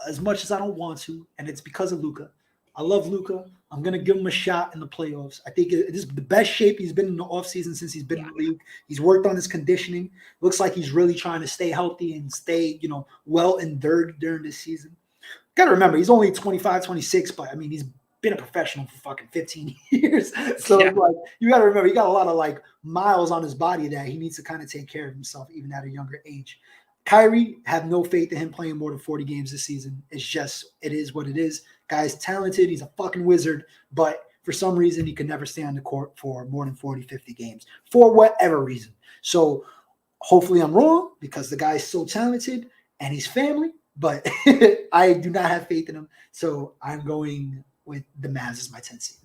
as much as I don't want to, and it's because of Luka. I love Luka. I'm going to give him a shot in the playoffs. I think this is the best shape he's been in the offseason since he's been in the league. He's worked on his conditioning. Looks like he's really trying to stay healthy and stay, well endured during this season. Got to remember, he's only 25, 26, but, I mean, he's been a professional for fucking 15 years. So, you got to remember, he got a lot of, miles on his body that he needs to kind of take care of himself even at a younger age. Kyrie, have no faith in him playing more than 40 games this season. It is what it is. Guy's talented. He's a fucking wizard. But for some reason, he could never stay on the court for more than 40, 50 games for whatever reason. So hopefully I'm wrong because the guy's so talented and he's family. But I do not have faith in him. So I'm going with the Mavs as my 10th seed.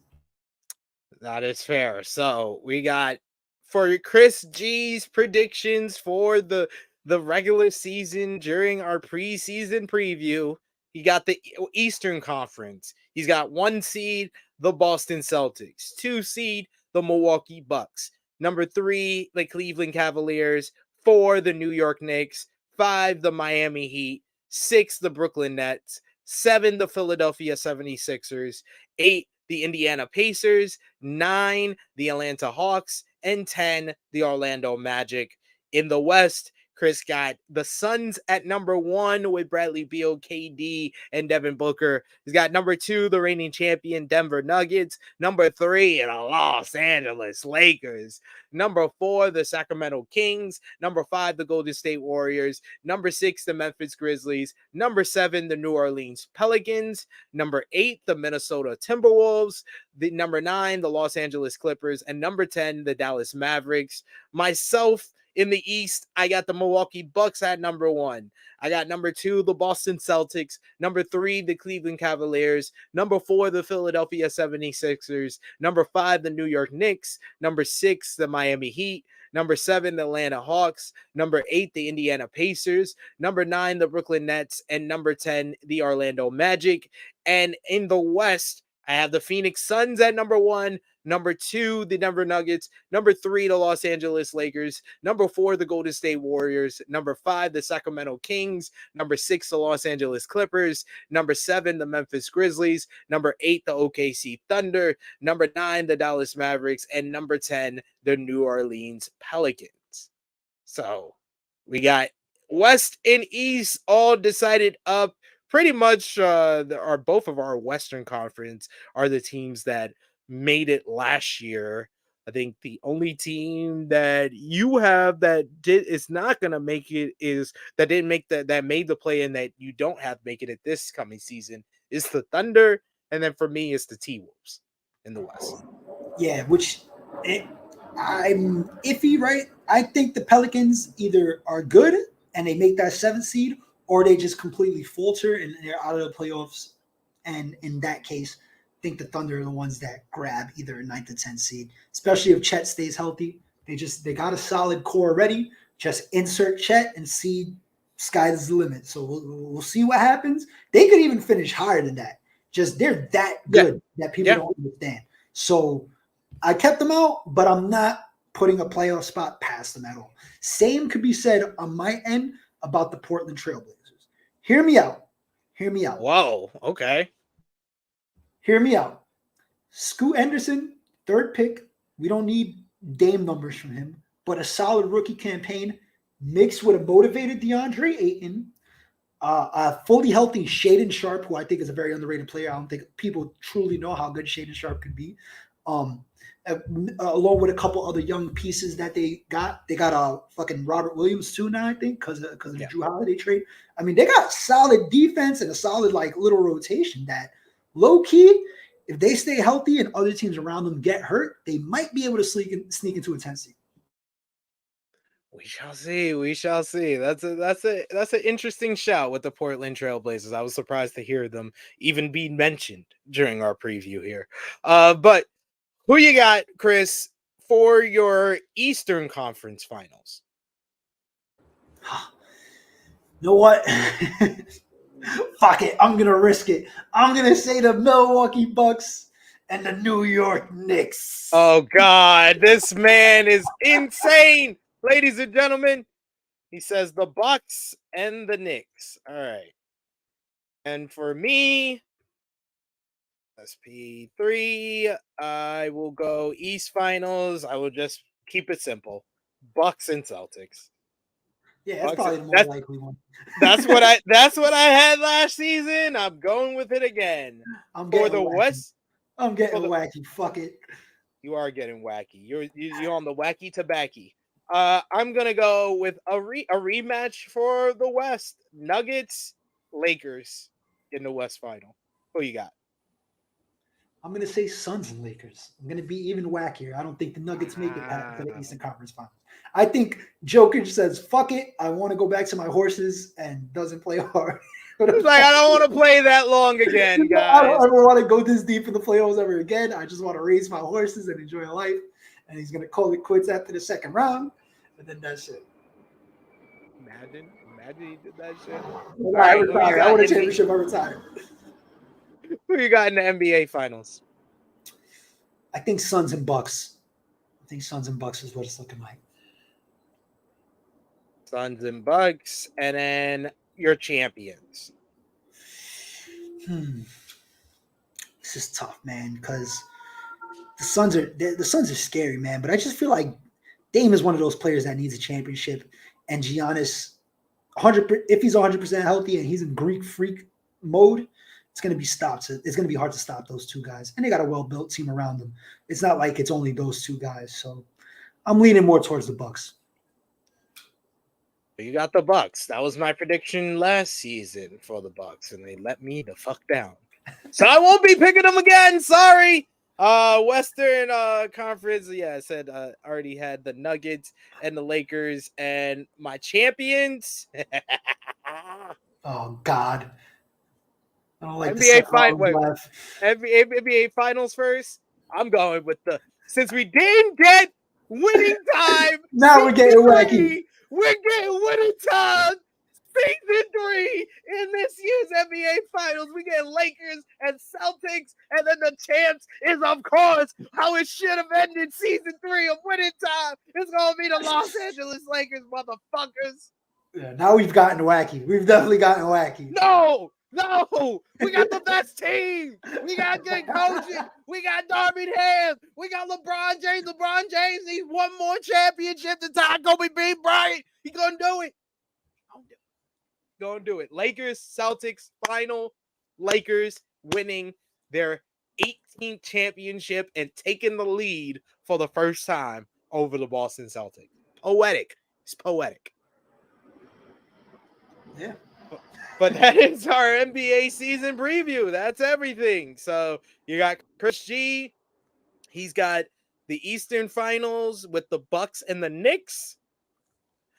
That is fair. So we got for Chris G's predictions for the regular season during our preseason preview. He got the Eastern Conference. He's got 1 seed, the Boston Celtics. 2 seed, the Milwaukee Bucks. Number 3, the Cleveland Cavaliers. 4, the New York Knicks. 5, the Miami Heat. 6, the Brooklyn Nets. 7, the Philadelphia 76ers. 8, the Indiana Pacers. 9, the Atlanta Hawks. And 10, the Orlando Magic. In the West, Chris got the Suns at number 1 with Bradley Beal, KD, and Devin Booker. He's got number 2, the reigning champion Denver Nuggets. Number 3, the Los Angeles Lakers. Number 4, the Sacramento Kings. Number 5, the Golden State Warriors. Number 6, the Memphis Grizzlies. Number 7, the New Orleans Pelicans. Number 8, the Minnesota Timberwolves. The number 9, the Los Angeles Clippers. And number 10, the Dallas Mavericks. Myself, in the East, I got the Milwaukee Bucks at number 1. I got number 2, the Boston Celtics. Number 3, the Cleveland Cavaliers. Number 4, the Philadelphia 76ers. Number 5, the New York Knicks. Number 6, the Miami Heat. Number 7, the Atlanta Hawks. Number 8, the Indiana Pacers. Number 9, the Brooklyn Nets. And number 10, the Orlando Magic. And in the West, I have the Phoenix Suns at number 1. Number 2, the Denver Nuggets. Number 3, the Los Angeles Lakers. Number 4, the Golden State Warriors. Number 5, the Sacramento Kings. Number 6, the Los Angeles Clippers. Number 7, the Memphis Grizzlies. Number 8, the OKC Thunder. Number 9, the Dallas Mavericks. And number 10, the New Orleans Pelicans. So we got West and East all decided up. Pretty much both of our Western Conference are the teams that made it last year. I think the only team that you have that is not going to make it is that didn't make that made the play and that you don't have making it this coming season is the Thunder, and then for me it's the T-Wolves in the West. Yeah, I'm iffy, right? I think the Pelicans either are good and they make that 7th seed, or they just completely falter and they're out of the playoffs. And in that case, I think the Thunder are the ones that grab either a 9th or 10th seed, especially if Chet stays healthy. They got a solid core already. Just insert Chet and see sky's the limit. So we'll see what happens. They could even finish higher than that. Just they're that good that people don't understand. So I kept them out, but I'm not putting a playoff spot past them at all. Same could be said on my end about the Portland Trailblazers. Hear me out. Whoa, okay. Hear me out. Scoot Henderson, 3rd pick. We don't need Dame numbers from him, but a solid rookie campaign mixed with a motivated DeAndre Ayton, a fully healthy Shaedon Sharpe, who I think is a very underrated player. I don't think people truly know how good Shaedon Sharpe could be. Along with a couple other young pieces that they got a fucking Robert Williams too now, I think, because of the Drew Holiday trade. I mean, they got solid defense and a solid like little rotation that low key, if they stay healthy and other teams around them get hurt, they might be able to sneak into a 10th seed. We shall see. We shall see. That's an interesting shout with the Portland Trailblazers. I was surprised to hear them even be mentioned during our preview here. But who you got, Chris, for your Eastern Conference Finals? You know what? Fuck it. I'm gonna risk it. I'm gonna say the Milwaukee Bucks and the New York Knicks. Oh God, this man is insane. Ladies and gentlemen, he says the Bucks and the Knicks. All right. And for me, SP3, I will go East Finals. I will just keep it simple. Bucks and Celtics. Yeah, that's probably the more likely one. That's what I had last season. I'm going with it again. For the wacky. West. I'm getting wacky. Fuck it. You are getting wacky. You're on the wacky tobacco. I'm gonna go with a rematch for the West. Nuggets, Lakers in the West Final. Who you got? I'm gonna say Suns and Lakers. I'm gonna be even wackier. I don't think the Nuggets make it past the Eastern Conference Finals. I think Jokic says, "Fuck it, I want to go back to my horses," and doesn't play hard. It's like I don't want to play that long again, guys. I don't ever want to go this deep in the playoffs ever again. I just want to raise my horses and enjoy life. And he's gonna call it quits after the 2nd round, and then that's it. Imagine he did that shit. I retire. I won a championship. I retired. Who you got in the NBA Finals? I think Suns and Bucks. I think Suns and Bucks is what it's looking like. Suns and Bucks, and then your champions. This is tough, man, because the Suns are scary, man. But I just feel like Dame is one of those players that needs a championship, and Giannis, if he's 100% healthy and he's in Greek freak mode, it's going to be stopped. It's going to be hard to stop those two guys, and they got a well-built team around them. It's not like it's only those two guys. So I'm leaning more towards the Bucks. You got the Bucks. That was my prediction last season for the Bucks, and they let me the fuck down. So I won't be picking them again. Sorry. Western Conference. Yeah, I said already had the Nuggets and the Lakers, and my champions. Oh God. I don't like NBA Finals first. I'm going with since we didn't get winning time. Now we're getting wacky. We're getting winning time. Season 3 in this year's NBA Finals. We get Lakers and Celtics, and then the champs is, of course, how it should have ended. Season 3 of Winning Time. It's going to be the Los Angeles Lakers, motherfuckers. Yeah, now we've gotten wacky. We've definitely gotten wacky. No, we got the best team. We got good coaching. We got Darby Ham. We got LeBron James. LeBron James needs one more championship to tie Kobe Bryant. He's going to do it. Gonna do it. Lakers, Celtics, final. Lakers winning their 18th championship and taking the lead for the first time over the Boston Celtics. Poetic. It's poetic. Yeah. But that is our NBA season preview. That's everything. So you got Chris G. He's got the Eastern Finals with the Bucks and the Knicks.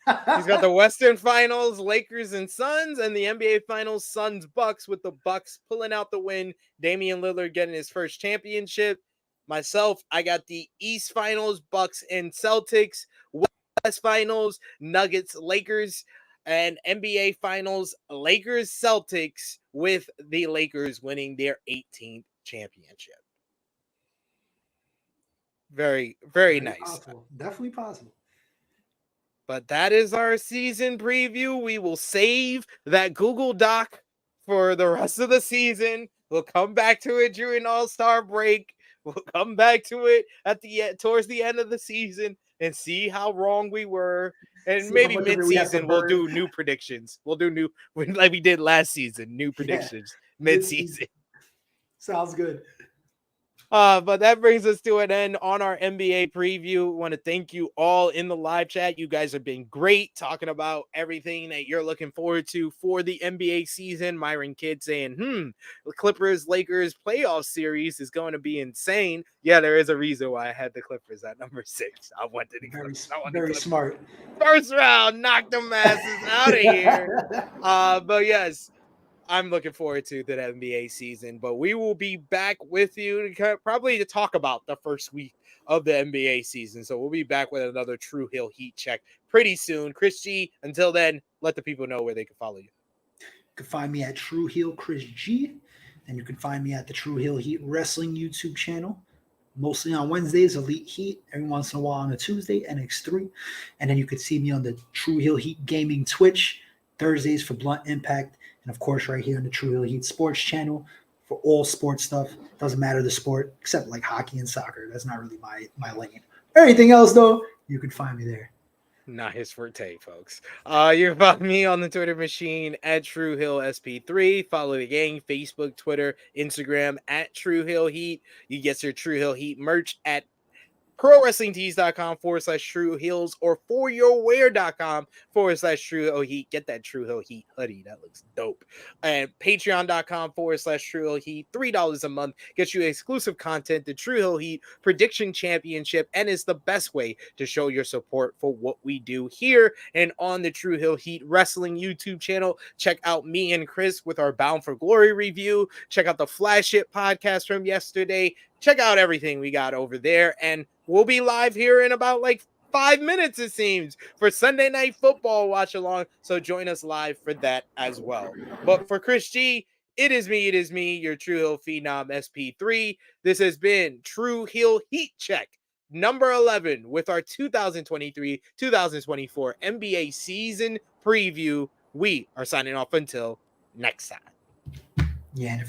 He's got the Western Finals, Lakers and Suns, and the NBA Finals, Suns Bucks, with the Bucks pulling out the win. Damian Lillard getting his first championship. Myself, I got the East Finals, Bucks and Celtics. West Finals, Nuggets, Lakers, and NBA Finals, Lakers, Celtics, with the Lakers winning their 18th championship. Very, very nice. Possible. Definitely possible. But that is our season preview. We will save that Google Doc for the rest of the season. We'll come back to it during All-Star break. We'll come back to it at the towards the end of the season and see how wrong we were. And maybe mid-season we'll do new predictions. We'll do new, like we did last season, new predictions mid-season. Sounds good. But that brings us to an end on our NBA preview. I want to thank you all in the live chat. You guys have been great talking about everything that you're looking forward to for the NBA season. Myron Kidd saying, the Clippers Lakers playoff series is going to be insane. Yeah, there is a reason why I had the Clippers at number 6. I wanted the Clippers. Very smart. First round, knock them asses out of here. But yes, I'm looking forward to the NBA season, but we will be back with you probably to talk about the first week of the NBA season. So we'll be back with another Tru Heel Heat check pretty soon. Chris G, until then, let the people know where they can follow you. You can find me at Tru Heel Chris G, and you can find me at the Tru Heel Heat Wrestling YouTube channel. Mostly on Wednesdays, Elite Heat. Every once in a while on a Tuesday, NX3. And then you can see me on the Tru Heel Heat Gaming Twitch, Thursdays for Blunt Impact. And, of course, right here on the Tru Heel Heat Sports channel for all sports stuff. Doesn't matter the sport, except like hockey and soccer. That's not really my lane. Everything else, though, you can find me there. Not his forte, folks. You can follow me on the Twitter machine at Tru Heel SP3. Follow the gang, Facebook, Twitter, Instagram at Tru Heel Heat. You get your Tru Heel Heat merch at ProWrestlingTees.com/Tru Heels or foryourwear.com/Tru Heel Heat. Get that Tru Heel Heat hoodie. That looks dope. And Patreon.com/Tru Heel Heat. $3 a month gets you exclusive content, the Tru Heel Heat Prediction Championship, and is the best way to show your support for what we do here and on the Tru Heel Heat Wrestling YouTube channel. Check out me and Chris with our Bound for Glory review. Check out the Flash It podcast from yesterday. Check out everything we got over there, and we'll be live here in about 5 minutes, it seems, for Sunday Night Football watch along. So join us live for that as well. But for Chris G, it is me, your Tru Heel Phenom SP3. This has been Tru Heel Heat Check number 11 with our 2023-2024 NBA season preview. We are signing off until next time. Yeah, and if